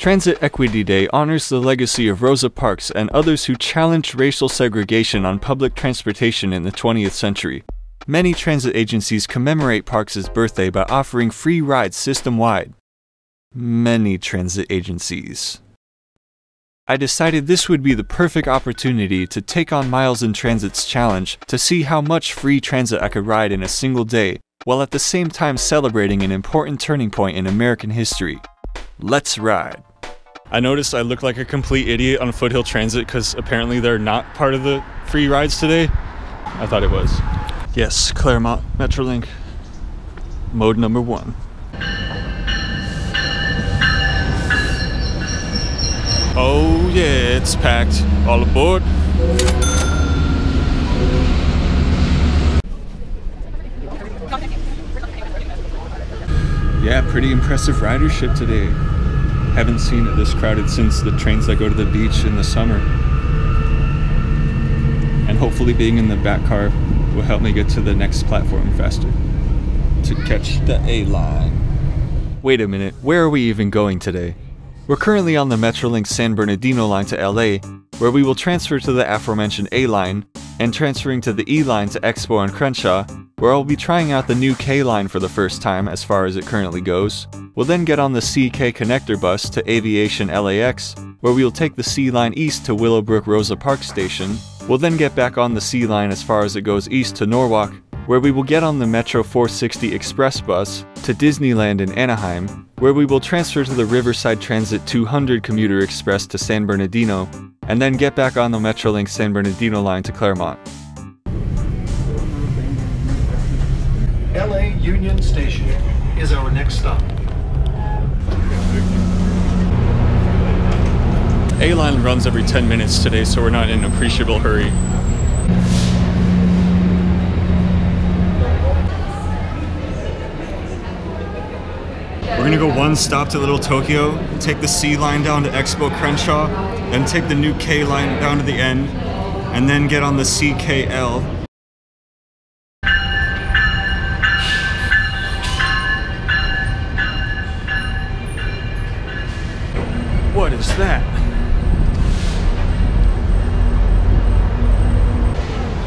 Transit Equity Day honors the legacy of Rosa Parks and others who challenged racial segregation on public transportation in the 20th century. Many transit agencies commemorate Parks' birthday by offering free rides system-wide. Many transit agencies. I decided this would be the perfect opportunity to take on Miles in Transit's challenge to see how much free transit I could ride in a single day, while at the same time celebrating an important turning point in American history. Let's ride. I noticed I look like a complete idiot on Foothill Transit because apparently they're not part of the free rides today. I thought it was. Yes, Claremont, Metrolink. Mode number 1. Oh yeah, it's packed. All aboard. Yeah, pretty impressive ridership today. Haven't seen it this crowded since the trains that go to the beach in the summer. And hopefully being in the back car will help me get to the next platform faster. To catch the A line. Wait a minute, where are we even going today? We're currently on the Metrolink San Bernardino Line to LA, where we will transfer to the aforementioned A line, and transferring to the E line to Expo and Crenshaw, where I'll be trying out the new K line for the first time as far as it currently goes. We'll then get on the CK connector bus to Aviation LAX, where we'll take the C line east to Willowbrook Rosa Parks Station. We'll then get back on the C line as far as it goes east to Norwalk, where we will get on the Metro 460 Express bus to Disneyland in Anaheim, where we will transfer to the Riverside Transit 200 Commuter Express to San Bernardino, and then get back on the Metrolink San Bernardino Line to Claremont. LA Union Station is our next stop. A-Line runs every 10 minutes today, so we're not in an appreciable hurry. We're gonna go one stop to Little Tokyo, take the C line down to Expo Crenshaw, then take the new K line down to the end, and then get on the CKL. What is that?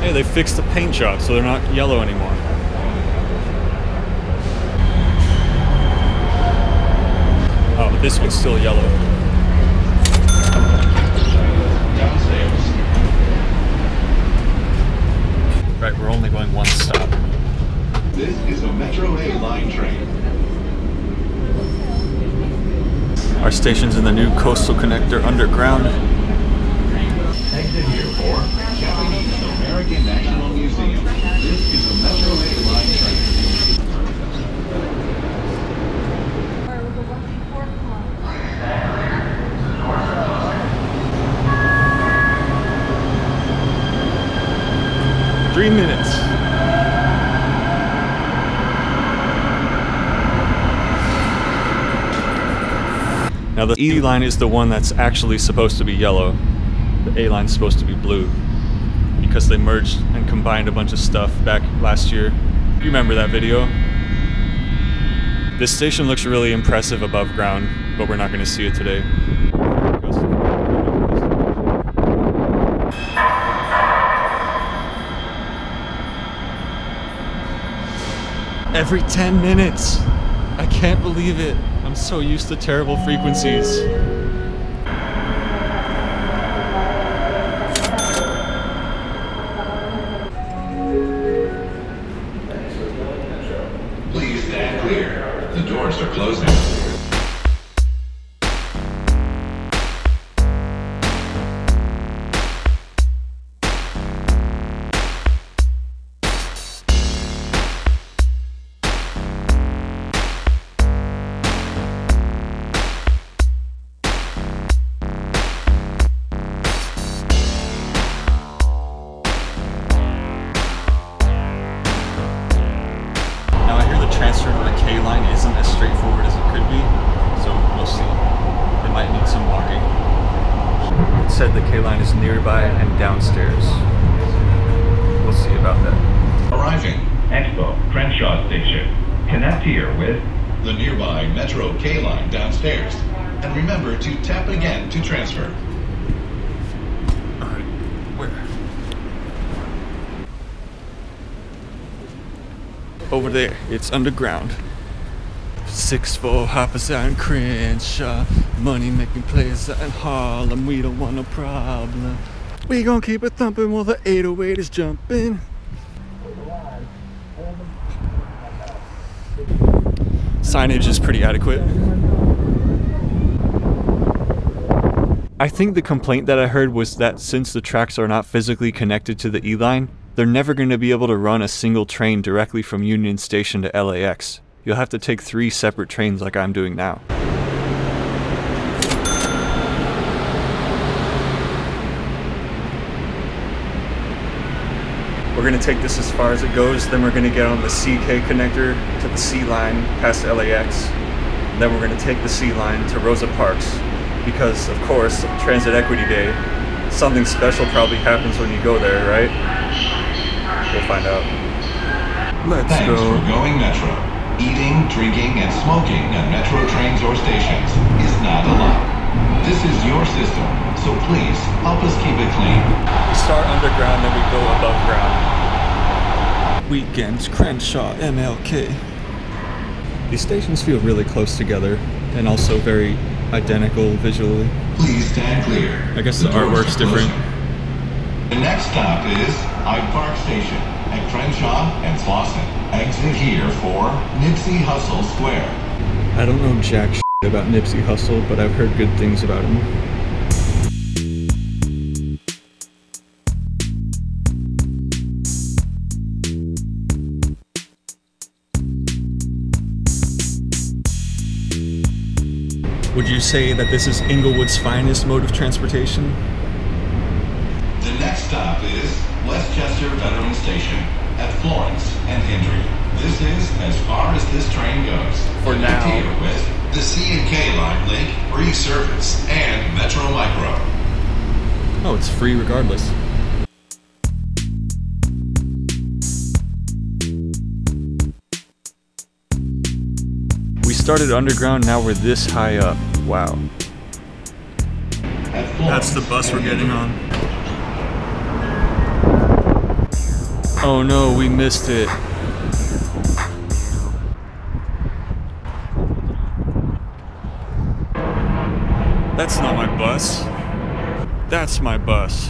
Hey, they fixed the paint job so they're not yellow anymore. Oh, but this one's still yellow. Right, we're only going one stop. This is a Metro A line train. Our station's in the new Coastal Connector Underground. Exit here for Japanese American National Museum. This is a Metro A line train. Three minutes. Now the E line is the one that's actually supposed to be yellow. The A line's supposed to be blue because they merged and combined a bunch of stuff back last year. You remember that video? This station looks really impressive above ground, but we're not going to see it today. Every 10 minutes! I can't believe it! I'm so used to terrible frequencies. Please stand clear. The doors are closing. Transfer to the K line isn't as straightforward as it could be, so we'll see. They might need some walking. It said the K line is nearby and downstairs. We'll see about that. Arriving. Expo, Crenshaw Station. Connect here with the nearby Metro K line downstairs. and remember to tap again to transfer. Alright, where? Over there, it's underground. 6'4" hoppers out in Crenshaw. Money making plays out in Harlem. We don't want no problem. We gon' keep it thumping while the 808 is jumping. Signage is pretty adequate. I think the complaint that I heard was that since the tracks are not physically connected to the E-line, they're never going to be able to run a single train directly from Union Station to LAX. You'll have to take 3 separate trains like I'm doing now. We're going to take this as far as it goes, then we're going to get on the CK connector to the C line past LAX. Then we're going to take the C line to Rosa Parks because, of course, Transit Equity Day, something special probably happens when you go there, right? We'll find out. Let's Thanks go. for going Metro. Eating, drinking, and smoking at Metro trains or stations is not allowed. This is your system, so please help us keep it clean. We start underground, then we go above ground. Weekends, Crenshaw, MLK. These stations feel really close together and also very identical visually. Please stand clear. I guess the artwork's different. The next stop is Hyde Park Station at Crenshaw and Slauson. Exit here for Nipsey Hussle Square. I don't know jack shit about Nipsey Hussle, but I've heard good things about him. Would you say that this is Inglewood's finest mode of transportation? The next stop is Westchester Veteran Station at Florence and Hendry. This is as far as this train goes. For now. Here with the C&K line link, free service, and Metro Micro. Oh, it's free regardless. We started underground, now we're this high up. Wow. That's the bus we're getting on. Oh no, we missed it. That's not my bus. That's my bus.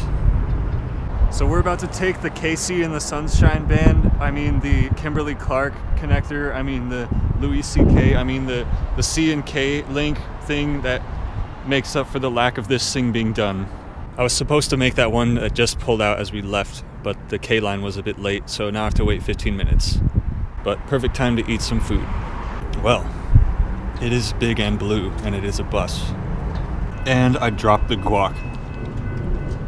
So we're about to take the KC and the Sunshine Band, I mean the Kimberly Clark connector, I mean the Louis C.K., I mean the C and K link thing that makes up for the lack of this thing being done. I was supposed to make that one that just pulled out as we left, but the K line was a bit late, so now I have to wait 15 minutes. But perfect time to eat some food. Well, it is big and blue, and it is a bus. And I dropped the guac.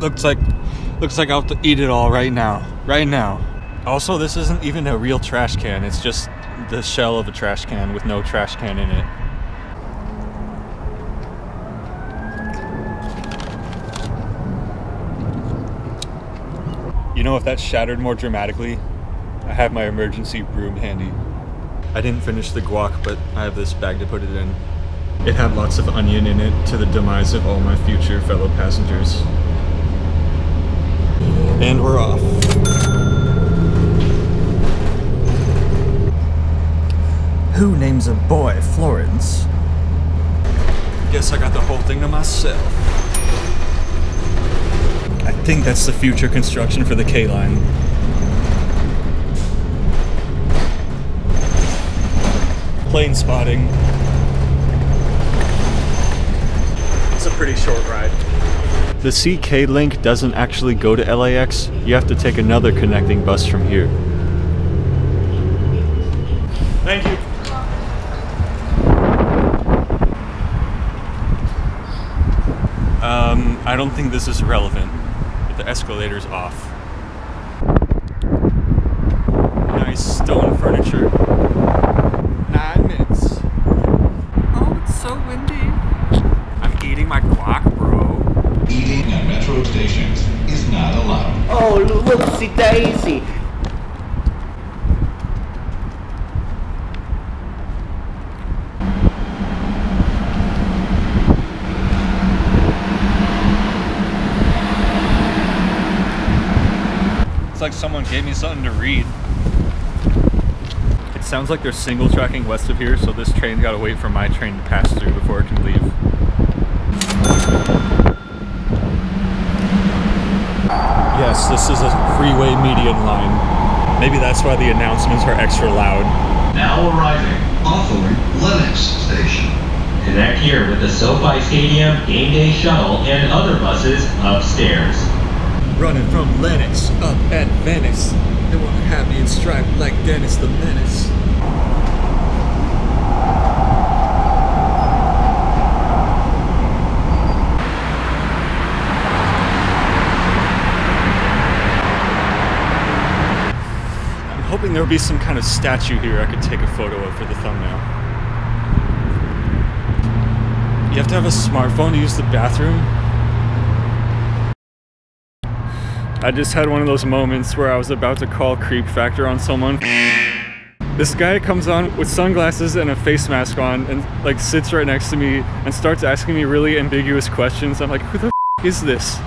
Looks like I'll have to eat it all right now. Right now. Also, this isn't even a real trash can. It's just the shell of a trash can with no trash can in it. You know, if that shattered more dramatically, I have my emergency broom handy. I didn't finish the guac, but I have this bag to put it in. It had lots of onion in it, to the demise of all my future fellow passengers. And we're off. Who names a boy Florence? Guess I got the whole thing to myself. I think that's the future construction for the K-line. Plane spotting. It's a pretty short ride. The CK link doesn't actually go to LAX. You have to take another connecting bus from here. Thank you. I don't think this is relevant, but the escalator's off. Nice stone furniture. 9 minutes. Oh, it's so windy. I'm eating my guac, bro. Eating at metro stations is not allowed. Oh, loopsie daisy. It's like someone gave me something to read. It sounds like they're single tracking west of here, so this train gotta wait for my train to pass through before it can leave. Yes, this is a freeway median line. Maybe that's why the announcements are extra loud. Now arriving, Hawthorne Lennox Station. Connect here with the SoFi Stadium Game Day Shuttle and other buses upstairs. Running from Lennox up at Venice. They want to have me in stripe like Dennis the Menace. I'm hoping there will be some kind of statue here I could take a photo of for the thumbnail. You have to have a smartphone to use the bathroom? I just had one of those moments where I was about to call creep factor on someone. This guy comes on with sunglasses and a face mask on and like sits right next to me and starts asking me really ambiguous questions. I'm like, who the f is this?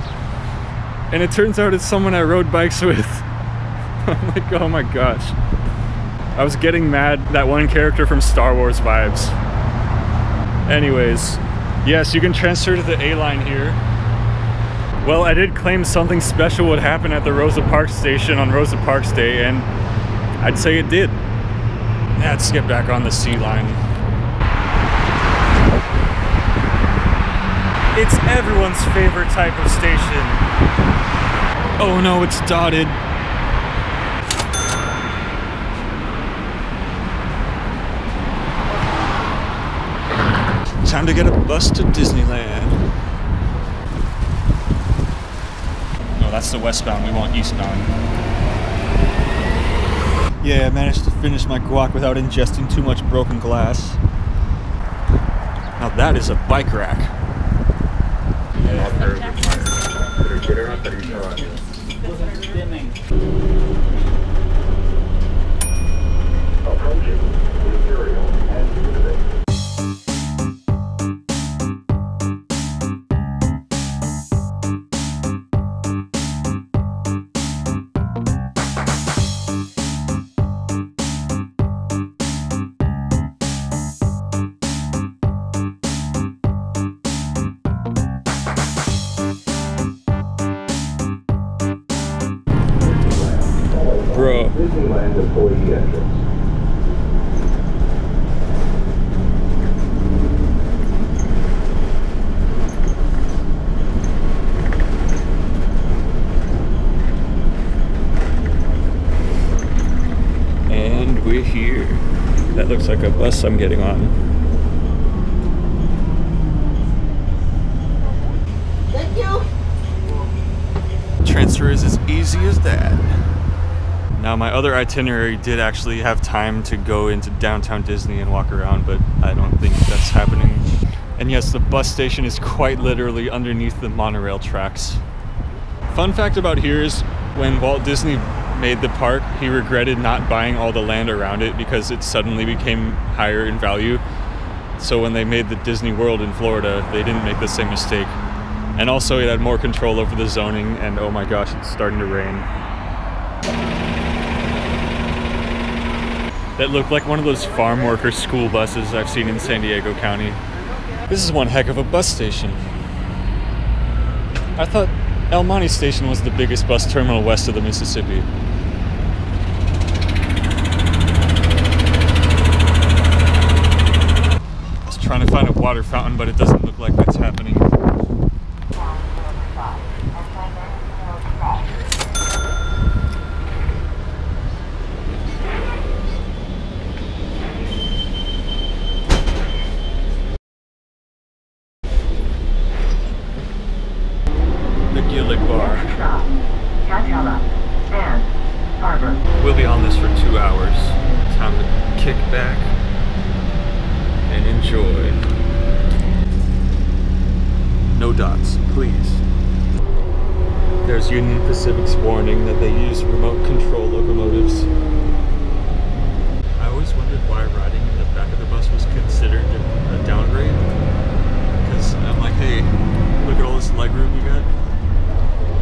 And it turns out it's someone I rode bikes with. I'm like, oh my gosh. I was getting mad, that one character from Star Wars vibes. Anyways, yes, you can transfer to the A line here. Well, I did claim something special would happen at the Rosa Parks station on Rosa Parks Day, and I'd say it did. Let's get back on the C line. It's everyone's favorite type of station. Oh no, it's dotted. Time to get a bus to Disneyland. No, that's the westbound. We want eastbound. Yeah, I managed to finish my guac without ingesting too much broken glass. Now that is a bike rack. Bro. Disneyland employee entrance. And we're here. That looks like a bus I'm getting on. Thank you. Transfer is as easy as that. Now my other itinerary did actually have time to go into downtown Disney and walk around, but I don't think that's happening. And yes, the bus station is quite literally underneath the monorail tracks. Fun fact about here is when Walt Disney made the park, he regretted not buying all the land around it because it suddenly became higher in value. So when they made the Disney World in Florida, they didn't make the same mistake. And also it had more control over the zoning, and oh my gosh, it's starting to rain. That looked like one of those farm worker school buses I've seen in San Diego County. This is one heck of a bus station. I thought El Monte Station was the biggest bus terminal west of the Mississippi. I was trying to find a water fountain, but it doesn't look like that's happening. We'll be on this for 2 hours. Time to kick back and enjoy. No dots, please. There's Union Pacific's warning that they use remote control locomotives. I always wondered why riding in the back of the bus was considered a downgrade. Because I'm like, hey, look at all this legroom you got.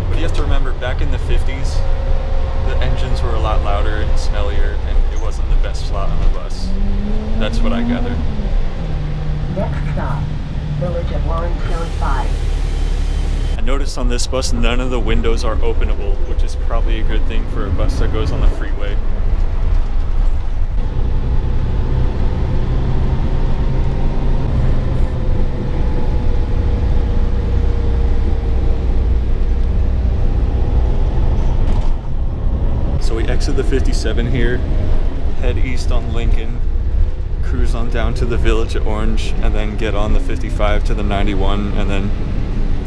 But you have to remember, back in the 50s, That's what I gather. Next stop, Village of Orange Zone 5. I noticed on this bus none of the windows are openable, which is probably a good thing for a bus that goes on the freeway. So we exit the 57 here, head east on Lincoln, cruise on down to the Village of Orange, and then get on the 55 to the 91, and then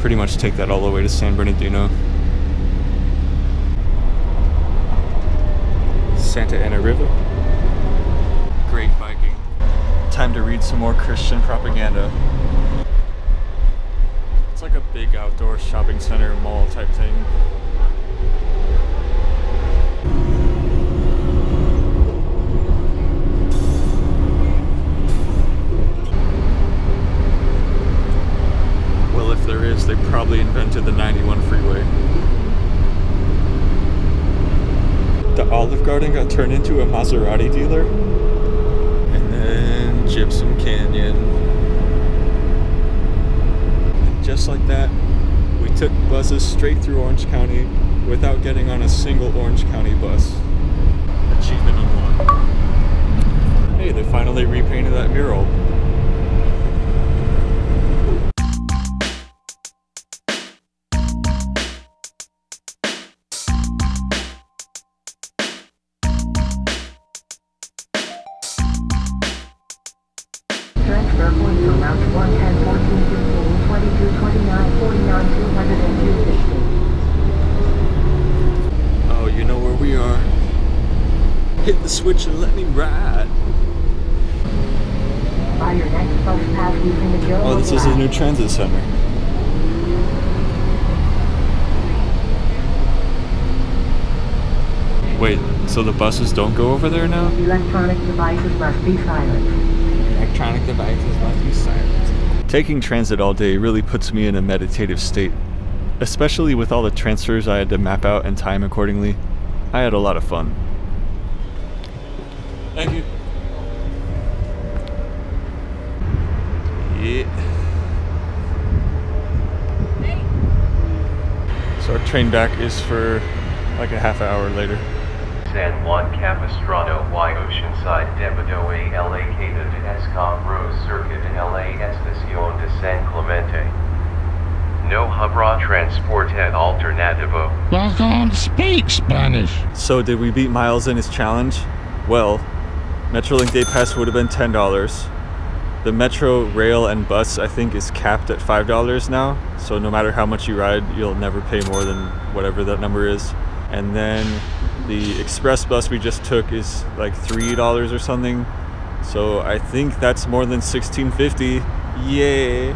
pretty much take that all the way to San Bernardino. Santa Ana River. Great biking. Time to read some more Christian propaganda. It's like a big outdoor shopping center mall type thing. Well, if there is, they probably invented the 91 freeway. The Olive Garden got turned into a Maserati dealer. And then Gypsum Canyon. And just like that, we took buses straight through Orange County without getting on a single Orange County bus. Achievement unlocked. Hey, they finally repainted that mural. Transfer points for routes 1, 10, 14, 15, 22, 29, 49, 202, 15. Oh, you know where we are. Hit the switch and let me ride. Buy your next bus pass using the Joe. Oh, this is a new transit center. Wait, so the buses don't go over there now? Electronic devices must be silenced. Electronic devices must be silenced. Taking transit all day really puts me in a meditative state, especially with all the transfers I had to map out and time accordingly. I had a lot of fun. Thank you. Yeah. So our train back is for like a half hour later. San Juan Capistrano y Oceanside Debido a la Queda de Escambros cerca de la Estación de San Clemente. No habrá transporte alternativo. I can't speak Spanish. So did we beat Miles in his challenge? Well, Metrolink Day Pass would have been $10. The Metro, rail, and bus I think is capped at $5 now. So no matter how much you ride, you'll never pay more than whatever that number is. And then the express bus we just took is like $3 or something. So I think that's more than $16.50. Yay!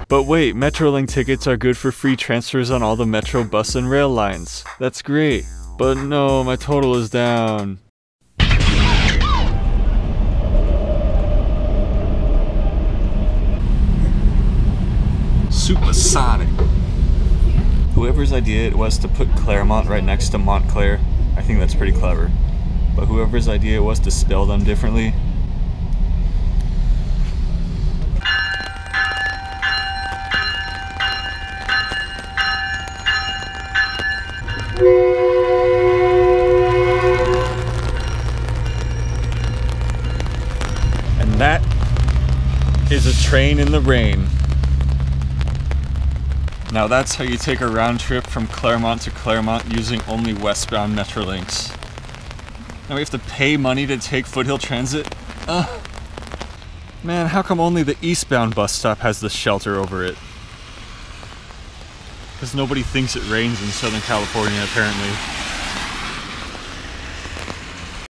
But wait, Metrolink tickets are good for free transfers on all the Metro bus and rail lines. That's great. But no, my total is down. Supersonic. Whoever's idea it was to put Claremont right next to Montclair, I think that's pretty clever. But whoever's idea it was to spell them differently, and that is a train in the rain. Now that's how you take a round trip from Claremont to Claremont using only westbound Metrolinks. Now we have to pay money to take Foothill Transit? Man, how come only the eastbound bus stop has the shelter over it? Because nobody thinks it rains in Southern California, apparently.